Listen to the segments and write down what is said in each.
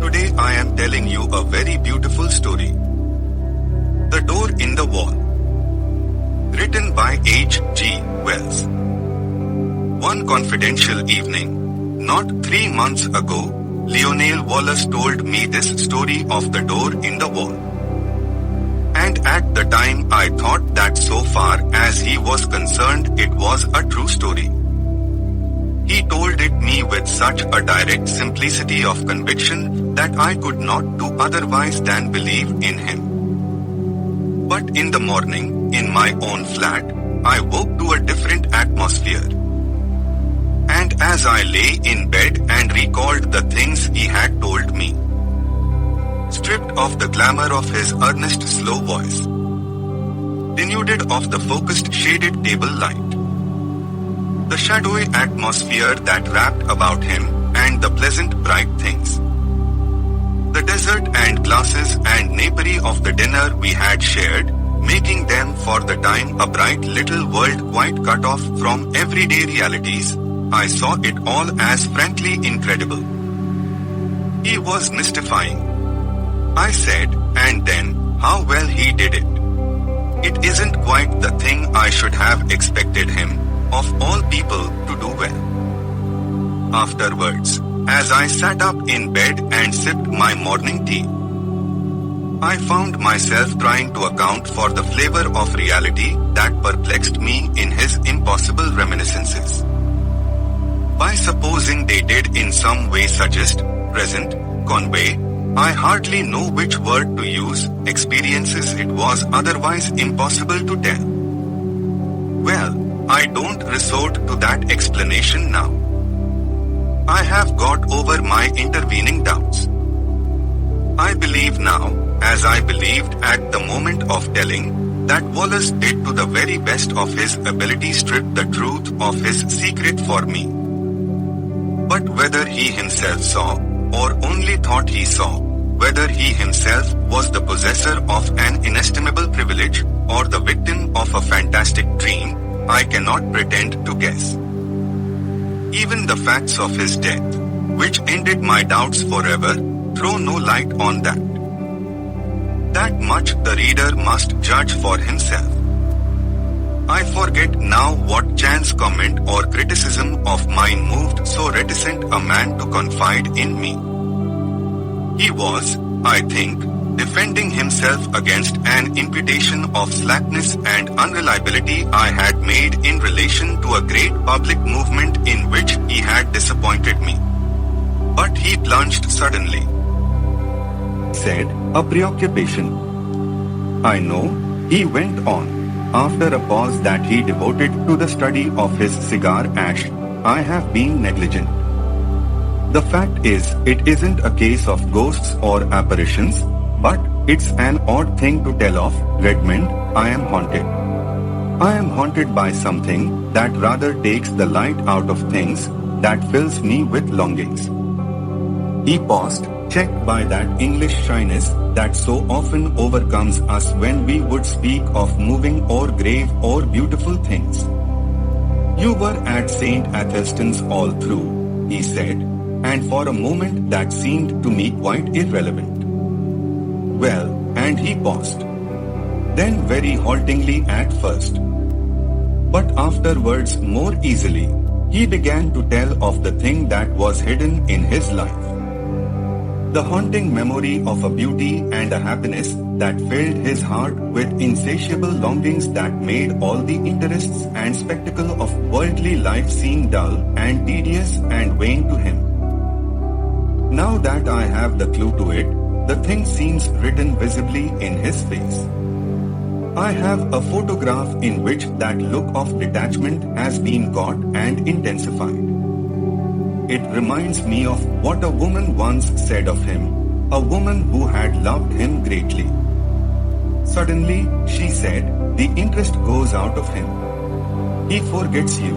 Today I am telling you a very beautiful story. The Door in the Wall. Written by H.G. Wells. One confidential evening, not 3 months ago, Lionel Wallace told me this story of the door in the wall. And at the time I thought that so far as he was concerned it was a true story. He told it me with such a direct simplicity of conviction that I could not do otherwise than believe in him. But in the morning, in my own flat, I woke to a different atmosphere. And as I lay in bed and recalled the things he had told me, stripped of the glamour of his earnest slow voice, denuded of the focused shaded table light, the shadowy atmosphere that wrapped about him, and the pleasant bright things, the dessert and glasses and napery of the dinner we had shared, making them for the time a bright little world quite cut off from everyday realities, I saw it all as frankly incredible. He was mystifying, I said, and then, how well he did it. It isn't quite the thing I should have expected him, of all people, to do well. Afterwards, as I sat up in bed and sipped my morning tea, I found myself trying to account for the flavor of reality that perplexed me in his impossible reminiscences. By supposing they did in some way suggest, present, convey, I hardly know which word to use, experiences it was otherwise impossible to tell. Well, I don't resort to that explanation now. I have got over my intervening doubts. I believe now, as I believed at the moment of telling, that Wallace did to the very best of his ability strip the truth of his secret for me. But whether he himself saw, or only thought he saw, whether he himself was the possessor of an inestimable privilege, or the victim of a fantastic dream, I cannot pretend to guess. Even the facts of his death, which ended my doubts forever, throw no light on that. That much the reader must judge for himself. I forget now what chance comment or criticism of mine moved so reticent a man to confide in me. He was, I think, defending himself against an imputation of slackness and unreliability I had made in relation to a great public movement in which he had disappointed me. But he plunged suddenly. Said, a preoccupation. I know, he went on, after a pause that he devoted to the study of his cigar ash, I have been negligent. The fact is, it isn't a case of ghosts or apparitions, but it's an odd thing to tell of, Redmond, I am haunted. I am haunted by something that rather takes the light out of things, that fills me with longings. He paused, checked by that English shyness that so often overcomes us when we would speak of moving or grave or beautiful things. You were at St. Athelstan's all through, he said, and for a moment that seemed to me quite irrelevant. Well, and he paused. Then very haltingly at first. But afterwards more easily, he began to tell of the thing that was hidden in his life. The haunting memory of a beauty and a happiness that filled his heart with insatiable longings that made all the interests and spectacle of worldly life seem dull and tedious and vain to him. Now that I have the clue to it, the thing seems written visibly in his face. I have a photograph in which that look of detachment has been caught and intensified. It reminds me of what a woman once said of him, a woman who had loved him greatly. Suddenly, she said, the interest goes out of him. He forgets you.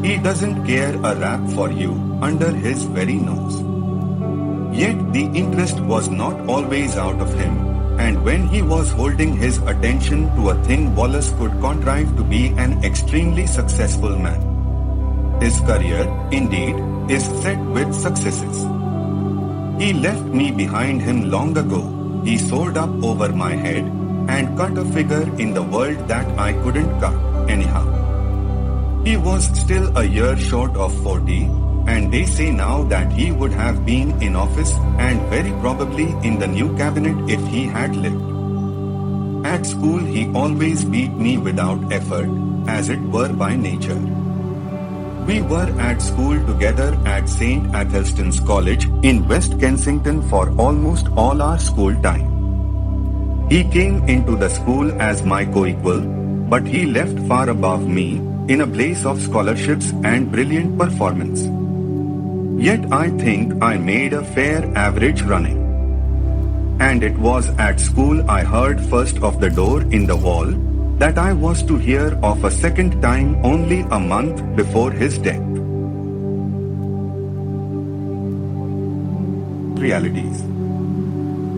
He doesn't care a rap for you under his very nose. Yet the interest was not always out of him, and when he was holding his attention to a thing Wallace could contrive to be an extremely successful man. His career, indeed, is set with successes. He left me behind him long ago. He soared up over my head and cut a figure in the world that I couldn't cut anyhow. He was still a year short of 40, and they say now that he would have been in office and very probably in the new cabinet if he had lived. At school he always beat me without effort, as it were by nature. We were at school together at St. Athelstan's College in West Kensington for almost all our school time. He came into the school as my co-equal, but he left far above me in a blaze of scholarships and brilliant performance. Yet I think I made a fair average running. And it was at school I heard first of the door in the wall that I was to hear of a second time only a month before his death. Realities.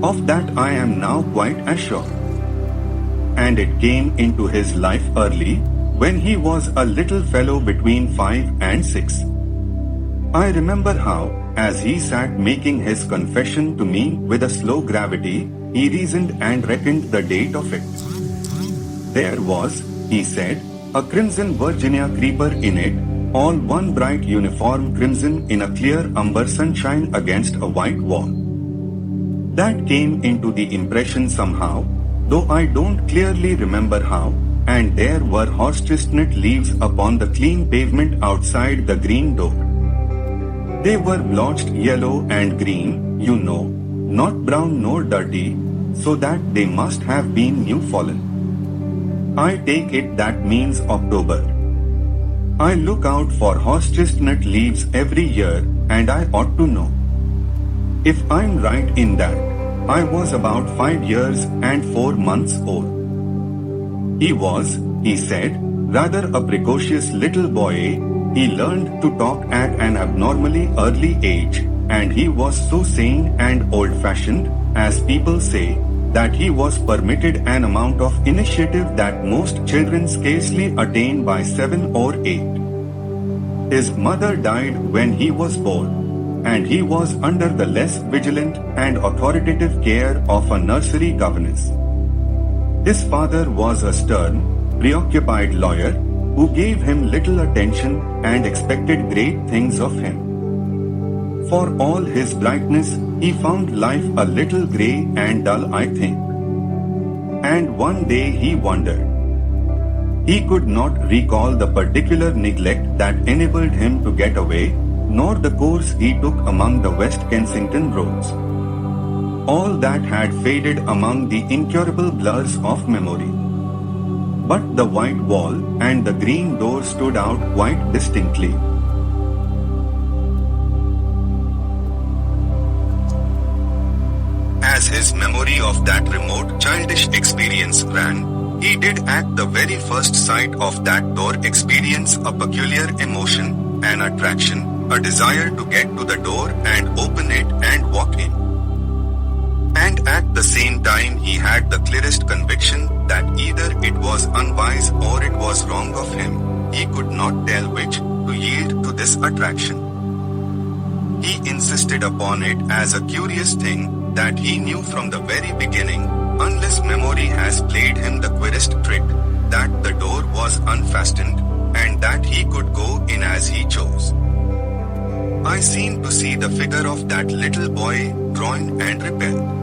Of that I am now quite assured. And it came into his life early, when he was a little fellow between 5 and 6. I remember how, as he sat making his confession to me with a slow gravity, he reasoned and reckoned the date of it. There was, he said, a crimson Virginia creeper in it, all one bright uniform crimson in a clear umber sunshine against a white wall. That came into the impression somehow, though I don't clearly remember how, and there were horse-chestnut leaves upon the clean pavement outside the green door. They were blotched yellow and green, you know, not brown nor dirty, so that they must have been new fallen. I take it that means October. I look out for horse-chestnut leaves every year, and I ought to know. If I'm right in that, I was about 5 years and 4 months old. He was, he said, rather a precocious little boy. He learned to talk at an abnormally early age, and he was so sane and old-fashioned, as people say, that he was permitted an amount of initiative that most children scarcely attain by 7 or 8. His mother died when he was born, and he was under the less vigilant and authoritative care of a nursery governess. His father was a stern, preoccupied lawyer who gave him little attention and expected great things of him. For all his brightness, he found life a little grey and dull, I think. And one day he wondered. He could not recall the particular neglect that enabled him to get away, nor the course he took among the West Kensington roads. All that had faded among the incurable blurs of memory. But the white wall and the green door stood out quite distinctly. As his memory of that remote childish experience ran, he did at the very first sight of that door experience a peculiar emotion, an attraction, a desire to get to the door and open it and walk in. And at the same time he had the clearest conviction that either it was unwise or it was wrong of him, he could not tell which, to yield to this attraction. He insisted upon it as a curious thing that he knew from the very beginning, unless memory has played him the queerest trick, that the door was unfastened, and that he could go in as he chose. I seemed to see the figure of that little boy drawing and repelled.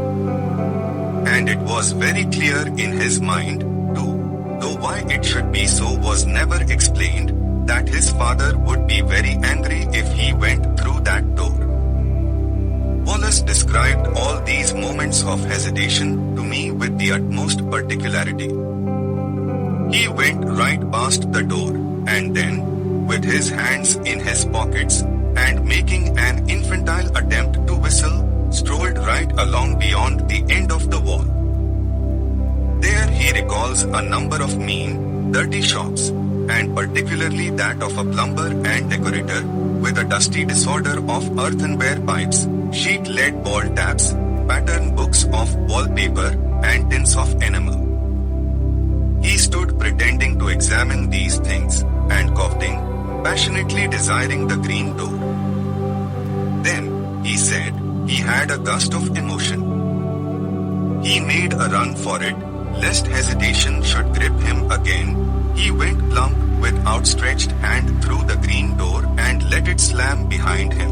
And it was very clear in his mind, too, though why it should be so was never explained, that his father would be very angry if he went through that door. Wallace described all these moments of hesitation to me with the utmost particularity. He went right past the door, and then, with his hands in his pockets, and making an infantile attempt to whistle, strolled right along beyond the end of the wall. There he recalls a number of mean, dirty shops, and particularly that of a plumber and decorator, with a dusty disorder of earthenware pipes, sheet-lead ball taps, pattern books of wallpaper, and tins of enamel. He stood pretending to examine these things, and coughing, passionately desiring the green door. Then, he said, he had a gust of emotion. He made a run for it, lest hesitation should grip him again. He went plump with outstretched hand through the green door and let it slam behind him.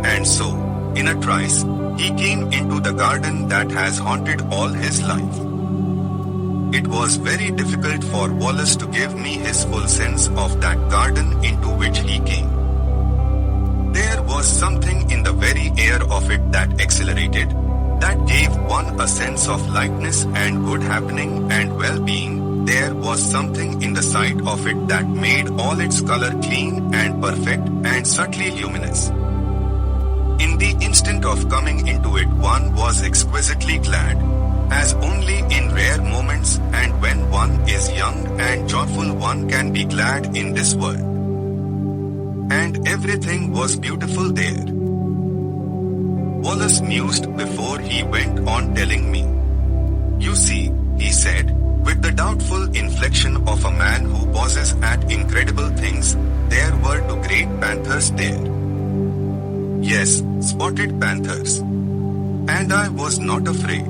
And so, in a trice, he came into the garden that has haunted all his life. It was very difficult for Wallace to give me his full sense of that garden into which he came. There was something in the very air of it that exhilarated, that gave one a sense of lightness and good happening and well-being. There was something in the sight of it that made all its color clean and perfect and subtly luminous. In the instant of coming into it, one was exquisitely glad, as only in rare moments and when one is young and joyful one can be glad in this world. And everything was beautiful there. Wallace mused before he went on telling me. You see, he said, with the doubtful inflection of a man who pauses at incredible things, there were two great panthers there. Yes, spotted panthers. And I was not afraid.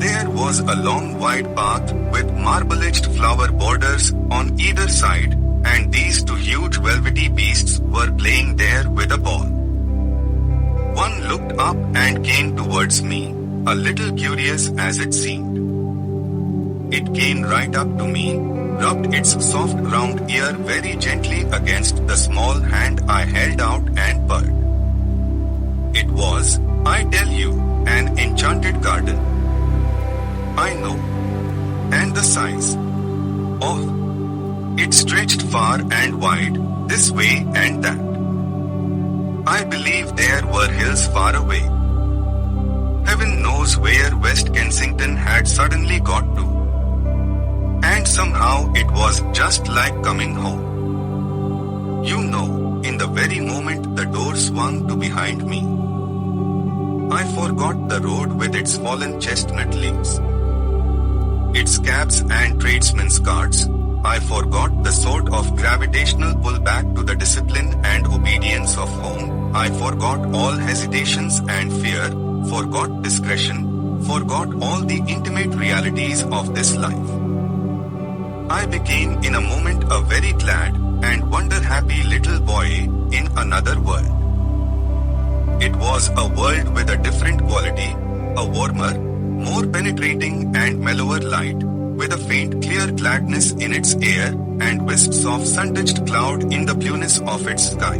There was a long wide path with marble-edged flower borders on either side, and these two huge velvety beasts were playing there with a ball. One looked up and came towards me, a little curious as it seemed. It came right up to me, rubbed its soft round ear very gently against the small hand I held out and purred. It was, I tell you, an enchanted garden. I know. And the size. Oh, it stretched far and wide, this way and that. I believe there were hills far away. Heaven knows where West Kensington had suddenly got to. And somehow it was just like coming home. You know, in the very moment the door swung to behind me, I forgot the road with its fallen chestnut leaves, its cabs and tradesmen's carts. I forgot the sort of gravitational pull back to the discipline and obedience of home. I forgot all hesitations and fear, forgot discretion, forgot all the intimate realities of this life. I became in a moment a very glad and wonder-happy little boy in another world. It was a world with a different quality, a warmer, more penetrating and mellower light, with a faint clear gladness in its air and wisps of sun-touched cloud in the blueness of its sky.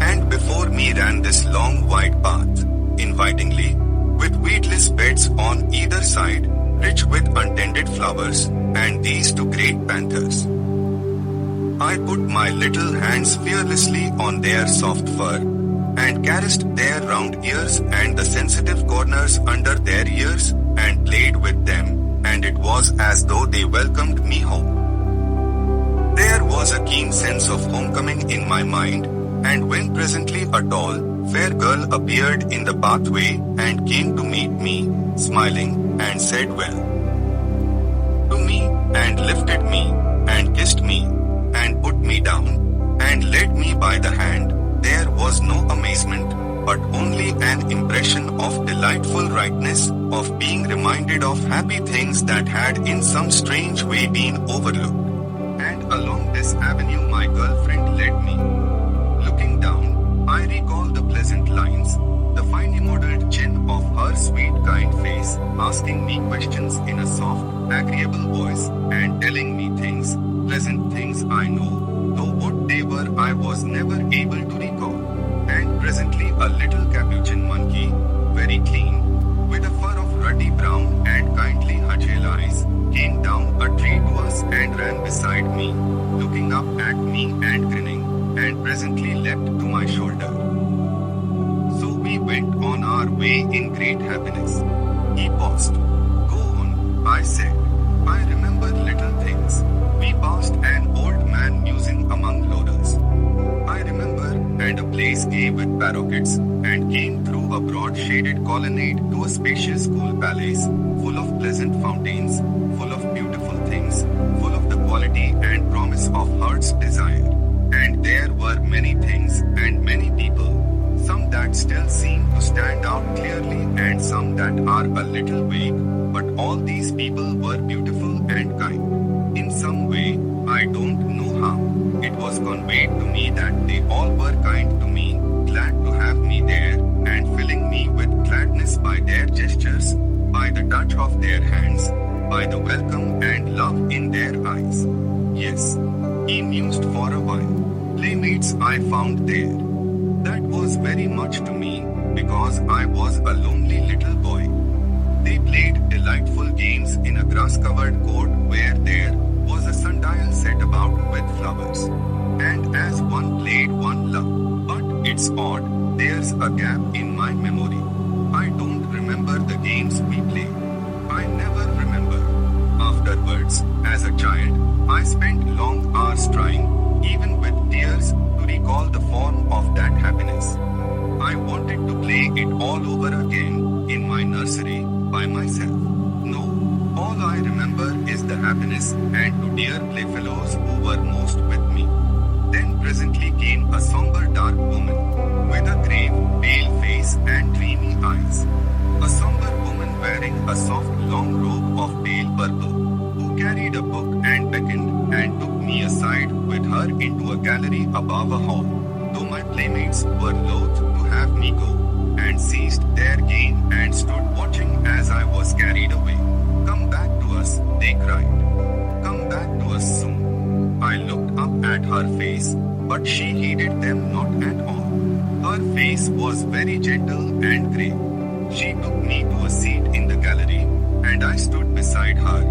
And before me ran this long wide path, invitingly, with weedless beds on either side, rich with untended flowers, and these two great panthers. I put my little hands fearlessly on their soft fur, and caressed their round ears and the sensitive corners under their ears, and played with them, and it was as though they welcomed me home. There was a keen sense of homecoming in my mind, and when presently a tall, fair girl appeared in the pathway and came to meet me, smiling, and said well to me, and lifted me, and kissed me, and put me down, and led me by the hand, there was no amazement, but only an impression of delightful rightness, of being reminded of happy things that had in some strange way been overlooked. And along this avenue my girlfriend led me. Looking down, I recall the pleasant lines, the finely modeled chin of her sweet kind face, asking me questions in a soft, agreeable voice, and telling me things, pleasant things I know, though what they were I was never able to recall. And presently a little capuchin monkey, very clean, with a fur of ruddy brown and kindly hazel eyes, came down a tree to us and ran beside me, looking up at me and grinning, and presently leapt to my shoulder. So we went on our way in great happiness. He paused. Go on, I said. I remember little things. We passed an old man musing among loaders, I remember, and a place gay with paroquets, and came through a broad shaded colonnade to a spacious school palace, full of pleasant fountains, full of beautiful things, full of the quality and promise of heart's desire. And there were many things and many people, still seem to stand out clearly and some that are a little vague, but all these people were beautiful and kind. In some way, I don't know how, it was conveyed to me that they all were kind to me, glad to have me there, and filling me with gladness by their gestures, by the touch of their hands, by the welcome and love in their eyes. Yes, he mused for a while. Playmates I found there. That was very much to me, because I was a lonely little boy. They played delightful games in a grass-covered court where there was a sundial set about with flowers. And as one played, one loved. But it's odd, there's a gap in my memory. I don't remember the games we played. I never remember. Afterwards, as a child, I spent long hours trying, even with tears, to recall the form of that happiness. I wanted to play it all over again, in my nursery, by myself. No, all I remember is the happiness and to dear playfellows who were most with me. Then presently came a somber dark woman, with a grave, pale face and dreamy eyes. A somber woman wearing a soft long robe of pale purple, who carried a book and beckoned and took me aside with her into a gallery above a hall, though my playmates were loath to have me go, and ceased their game and stood watching as I was carried away. Come back to us, they cried. Come back to us soon. I looked up at her face, but she heeded them not at all. Her face was very gentle and grave. She took me to a seat in the gallery, and I stood beside her,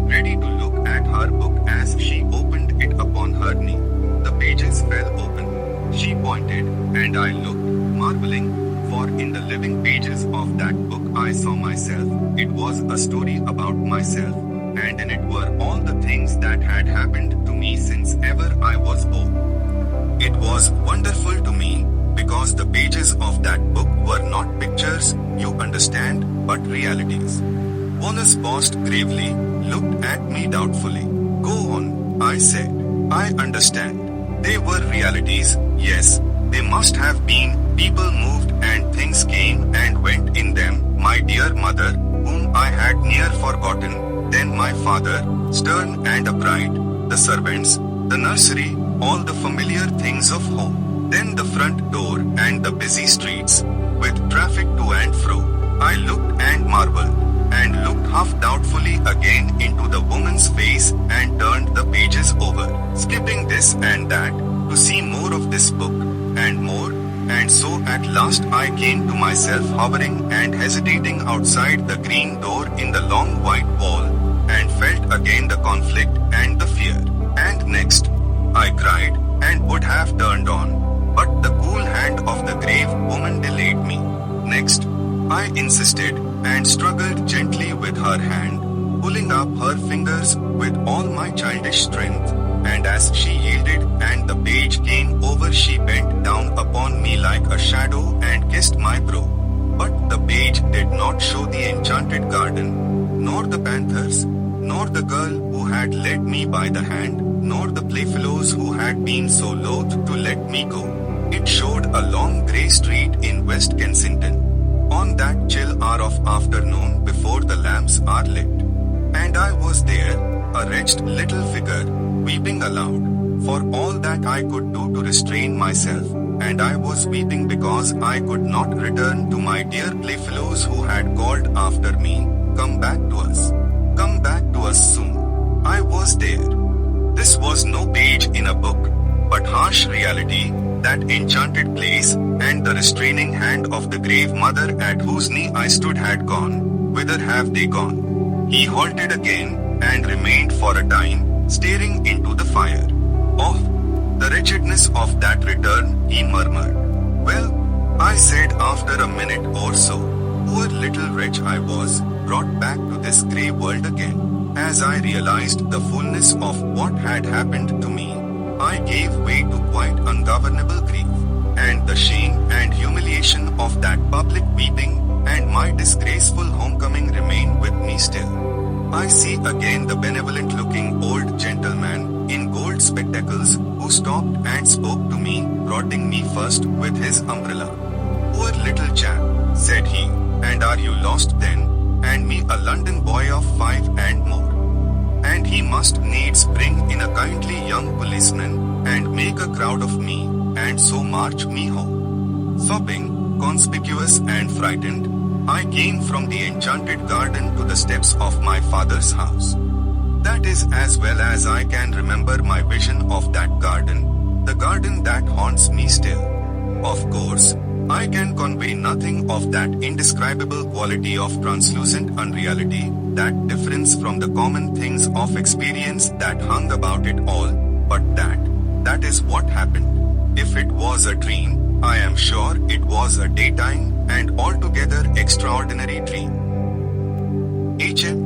ready to look at her book as she opened it upon her knee. The pages fell open. She pointed, and I looked, marveling, for in the living pages of that book I saw myself. It was a story about myself, and in it were all the things that had happened to me since ever I was born. It was wonderful to me, because the pages of that book were not pictures, you understand, but realities. Wallace paused gravely, looked at me doubtfully. Go on, I said. I understand. They were realities, yes, they must have been. People moved and things came and went in them. My dear mother, whom I had near forgotten, then my father, stern and upright, the servants, the nursery, all the familiar things of home. Then the front door and the busy streets, with traffic to and fro. I looked and marveled, and looked half doubtfully again into the woman's face and turned the pages over, skipping this and that, to see more of this book, and more, and so at last I came to myself hovering and hesitating outside the green door in the long white wall, and felt again the conflict and the fear. And next, I cried, and would have turned on, but the cool hand of the grave woman delayed me. Next, I insisted, and struggled gently with her hand, pulling up her fingers with all my childish strength, and as she yielded and the page came over, she bent down upon me like a shadow and kissed my brow. But the page did not show the enchanted garden, nor the panthers, nor the girl who had led me by the hand, nor the playfellows who had been so loath to let me go. It showed a long grey street in West Kensington, on that chill hour of afternoon before the lamps are lit. And I was there, a wretched little figure, weeping aloud, for all that I could do to restrain myself, and I was weeping because I could not return to my dear playfellows who had called after me, come back to us. Come back to us soon. I was there. This was no page in a book, but harsh reality, that enchanted place, and the restraining hand of the grave mother at whose knee I stood had gone. Whither have they gone? He halted again, and remained for a time, staring into the fire. Oh, the wretchedness of that return, he murmured. Well, I said after a minute or so, poor little wretch I was, brought back to this grey world again. As I realized the fullness of what had happened to me, I gave way to quite ungovernable grief, and the shame and humiliation of that public weeping and my disgraceful homecoming remain with me still. I see again the benevolent-looking old gentleman in gold spectacles who stopped and spoke to me, prodding me first with his umbrella. "Poor little chap," said he, "and are you lost then? And me a London boy of 5 and more. And he must needs bring in a kindly young policeman, and make a crowd of me, and so march me home." Sobbing, conspicuous and frightened, I came from the enchanted garden to the steps of my father's house. That is as well as I can remember my vision of that garden, the garden that haunts me still. Of course, I can convey nothing of that indescribable quality of translucent unreality, that difference from the common things of experience that hung about it all, but that is what happened. If it was a dream, I am sure it was a daytime and altogether extraordinary dream. H.M.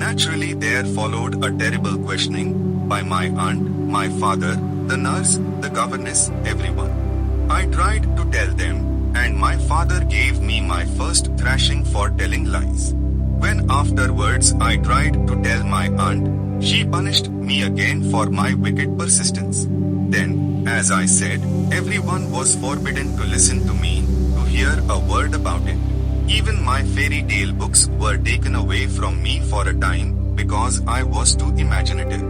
Naturally there followed a terrible questioning, by my aunt, my father, the nurse, the governess, everyone. I tried to tell them, and my father gave me my first thrashing for telling lies. When afterwards I tried to tell my aunt, she punished me again for my wicked persistence. Then, as I said, everyone was forbidden to listen to me, to hear a word about it. Even my fairy tale books were taken away from me for a time, because I was too imaginative.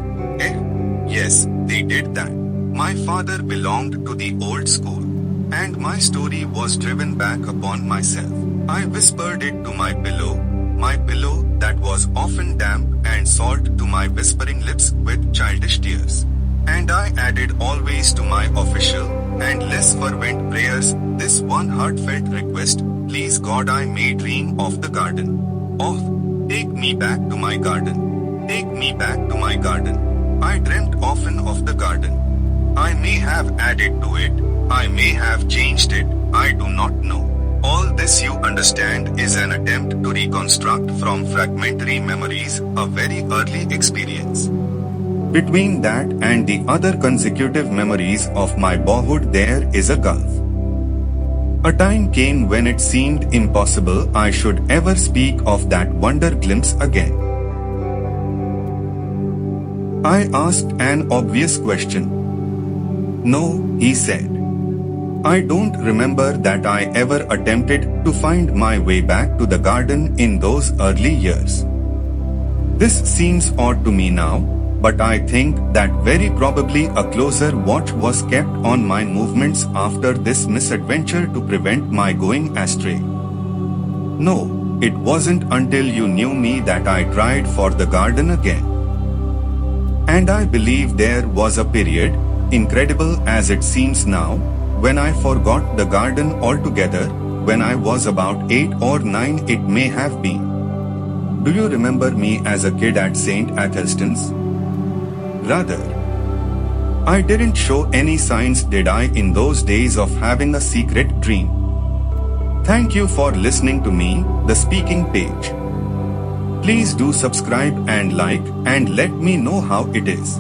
Yes, they did that. My father belonged to the old school, and my story was driven back upon myself. I whispered it to my pillow that was often damp and salt to my whispering lips with childish tears. And I added always to my official and less fervent prayers this one heartfelt request: please God, I may dream of the garden. Oh, take me back to my garden. Take me back to my garden. I dreamt often of the garden. I may have added to it, I may have changed it, I do not know. All this, you understand, is an attempt to reconstruct from fragmentary memories a very early experience. Between that and the other consecutive memories of my boyhood there is a gulf. A time came when it seemed impossible I should ever speak of that wonder glimpse again. I asked an obvious question. "No," he said. "I don't remember that I ever attempted to find my way back to the garden in those early years. This seems odd to me now, but I think that very probably a closer watch was kept on my movements after this misadventure to prevent my going astray. No, it wasn't until you knew me that I tried for the garden again. And I believe there was a period, incredible as it seems now, when I forgot the garden altogether, when I was about 8 or 9 it may have been. Do you remember me as a kid at St. Athelstan's? Rather. I didn't show any signs, did I, in those days of having a secret dream? Thank you for listening to me, The Speaking Page. Please do subscribe and like, and let me know how it is.